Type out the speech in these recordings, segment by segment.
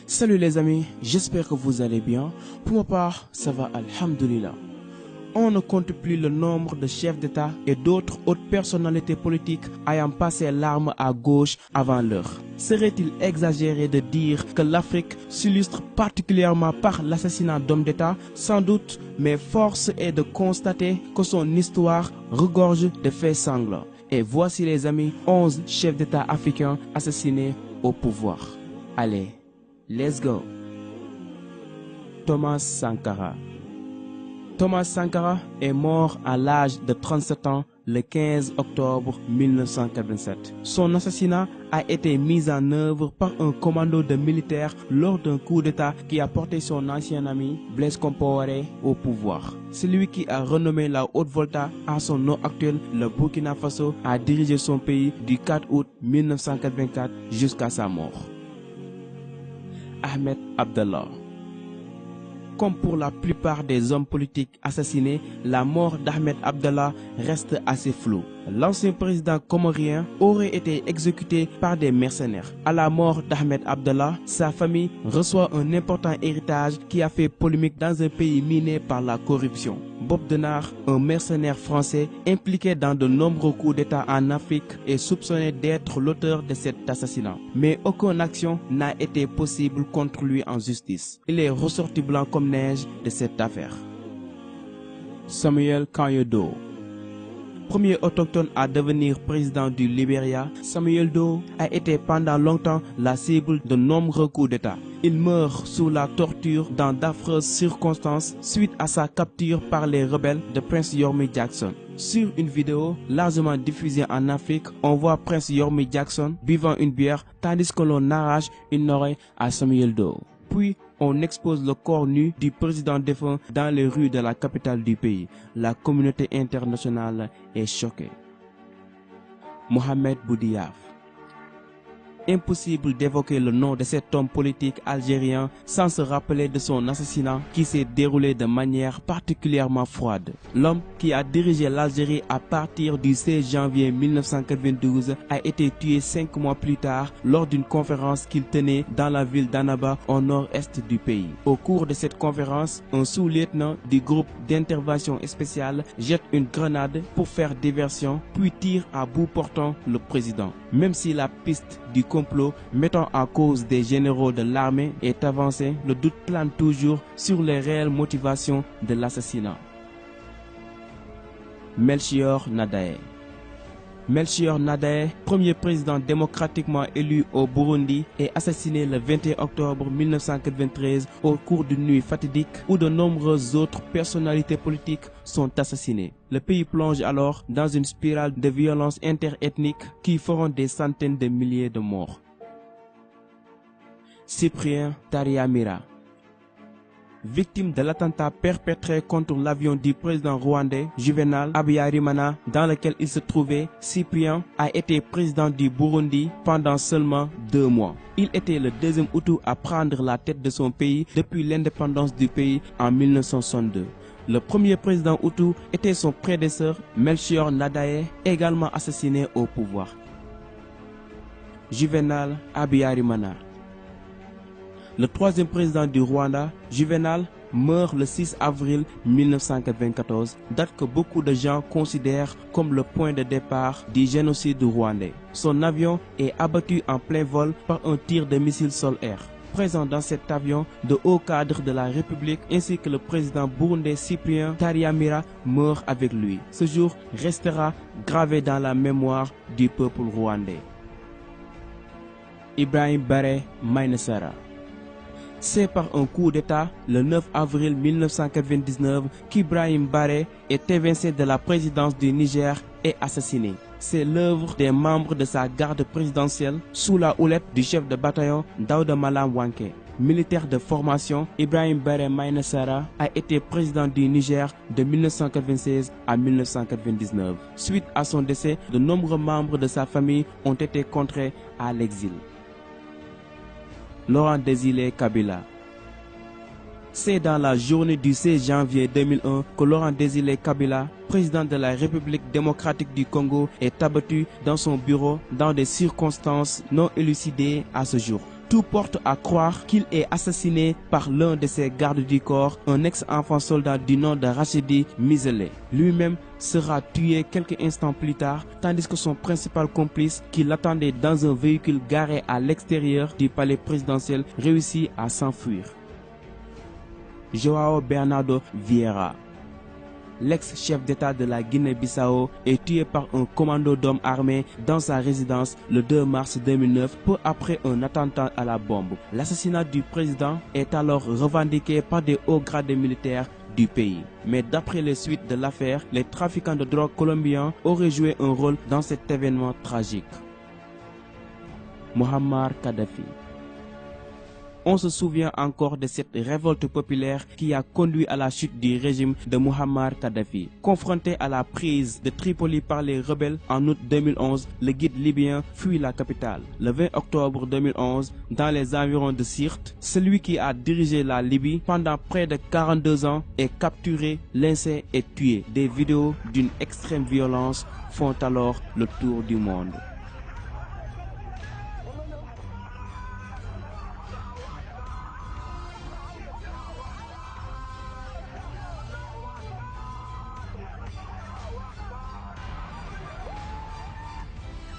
Salut les amis, j'espère que vous allez bien. Pour ma part, ça va, alhamdoulilah. On ne compte plus le nombre de chefs d'État et d'autres hautes personnalités politiques ayant passé l'arme à gauche avant l'heure. Serait-il exagéré de dire que l'Afrique s'illustre particulièrement par l'assassinat d'hommes d'État? Sans doute, mais force est de constater que son histoire regorge de faits sanglants. Et voici les amis, 11 chefs d'État africains assassinés au pouvoir. Allez, let's go. Thomas Sankara. Thomas Sankara est mort à l'âge de 37 ans le 15 octobre 1987. Son assassinat a été mis en œuvre par un commando de militaires lors d'un coup d'État qui a porté son ancien ami Blaise Compaoré au pouvoir. C'est lui qui a renommé la Haute-Volta à son nom actuel. Le Burkina Faso a dirigé son pays du 4 août 1984 jusqu'à sa mort. Ahmed Abdallah. Comme pour la plupart des hommes politiques assassinés, la mort d'Ahmed Abdallah reste assez floue. L'ancien président comorien aurait été exécuté par des mercenaires. À la mort d'Ahmed Abdallah, sa famille reçoit un important héritage qui a fait polémique dans un pays miné par la corruption. Bob Denard, un mercenaire français impliqué dans de nombreux coups d'État en Afrique, est soupçonné d'être l'auteur de cet assassinat. Mais aucune action n'a été possible contre lui en justice. Il est ressorti blanc comme neige de cette affaire. Samuel Kanyede. Premier autochtone à devenir président du Libéria, Samuel Doe a été pendant longtemps la cible de nombreux coups d'État. Il meurt sous la torture dans d'affreuses circonstances suite à sa capture par les rebelles de Prince Yormi Jackson. Sur une vidéo largement diffusée en Afrique, on voit Prince Yormi Jackson buvant une bière tandis que l'on arrache une oreille à Samuel Doe. Puis, on expose le corps nu du président défunt dans les rues de la capitale du pays. La communauté internationale est choquée. Mohamed Boudiaf. Impossible d'évoquer le nom de cet homme politique algérien sans se rappeler de son assassinat qui s'est déroulé de manière particulièrement froide. L'homme qui a dirigé l'Algérie à partir du 16 janvier 1992 a été tué 5 mois plus tard lors d'une conférence qu'il tenait dans la ville d'Annaba au nord-est du pays. Au cours de cette conférence, un sous-lieutenant du groupe d'intervention spéciale jette une grenade pour faire diversion puis tire à bout portant le président. Même si la piste du complot mettant en cause des généraux de l'armée est avancée, le doute plane toujours sur les réelles motivations de l'assassinat. Melchior Ndadaye. Melchior Ndadaye, premier président démocratiquement élu au Burundi, est assassiné le 21 octobre 1993 au cours d'une nuit fatidique où de nombreuses autres personnalités politiques sont assassinées. Le pays plonge alors dans une spirale de violence interethnique qui feront des centaines de milliers de morts. Cyprien Taryamira. Victime de l'attentat perpétré contre l'avion du président rwandais Juvenal Habyarimana dans lequel il se trouvait, Cyprien a été président du Burundi pendant seulement 2 mois. Il était le deuxième Hutu à prendre la tête de son pays depuis l'indépendance du pays en 1962. Le premier président Hutu était son prédécesseur Melchior Ndadaye, également assassiné au pouvoir. Juvenal Habyarimana. Le troisième président du Rwanda, Juvenal, meurt le 6 avril 1994, date que beaucoup de gens considèrent comme le point de départ du génocide rwandais. Son avion est abattu en plein vol par un tir de missile sol-air. Présent dans cet avion, de hauts cadres de la République ainsi que le président burundais Cyprien Taryamira meurent avec lui. Ce jour restera gravé dans la mémoire du peuple rwandais. Ibrahim Baré Mainesara. C'est par un coup d'État, le 9 avril 1999, qu'Ibrahim Baré est évincé de la présidence du Niger et assassiné. C'est l'œuvre des membres de sa garde présidentielle sous la houlette du chef de bataillon Daouda Malam Wanké. Militaire de formation, Ibrahim Baré Mainesara a été président du Niger de 1996 à 1999. Suite à son décès, de nombreux membres de sa famille ont été contraints à l'exil. Laurent Désiré Kabila. C'est dans la journée du 16 janvier 2001 que Laurent Désiré Kabila, président de la République démocratique du Congo, est abattu dans son bureau dans des circonstances non élucidées à ce jour. Tout porte à croire qu'il est assassiné par l'un de ses gardes du corps, un ex-enfant soldat du nom de Rachidi Mizele. Lui-même sera tué quelques instants plus tard, tandis que son principal complice, qui l'attendait dans un véhicule garé à l'extérieur du palais présidentiel, réussit à s'enfuir. João Bernardo Vieira, l'ex-chef d'État de la Guinée-Bissau, est tué par un commando d'hommes armés dans sa résidence le 2 mars 2009, peu après un attentat à la bombe. L'assassinat du président est alors revendiqué par des hauts gradés militaires du pays. Mais d'après les suites de l'affaire, les trafiquants de drogue colombiens auraient joué un rôle dans cet événement tragique. Muammar Kadhafi. On se souvient encore de cette révolte populaire qui a conduit à la chute du régime de Muammar Kadhafi. Confronté à la prise de Tripoli par les rebelles en août 2011, le guide libyen fuit la capitale. Le 20 octobre 2011, dans les environs de Sirte, celui qui a dirigé la Libye pendant près de 42 ans est capturé, lynché et tué. Des vidéos d'une extrême violence font alors le tour du monde.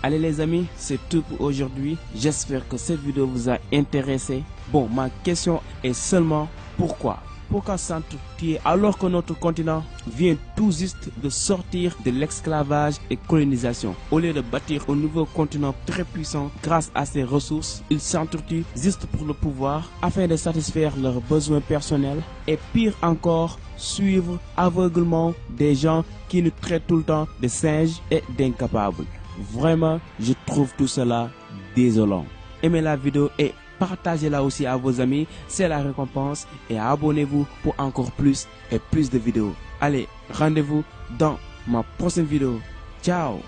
Allez les amis, c'est tout pour aujourd'hui. J'espère que cette vidéo vous a intéressé. Bon, ma question est seulement pourquoi? Pourquoi s'entretuer alors que notre continent vient tout juste de sortir de l'esclavage et colonisation? Au lieu de bâtir un nouveau continent très puissant grâce à ses ressources, ils s'entretuent juste pour le pouvoir afin de satisfaire leurs besoins personnels et pire encore, suivre aveuglement des gens qui nous traitent tout le temps de singes et d'incapables. Vraiment, je trouve tout cela désolant. Aimez la vidéo et partagez-la aussi à vos amis, c'est la récompense, et abonnez-vous pour encore plus et plus de vidéos. Allez, rendez-vous dans ma prochaine vidéo. Ciao!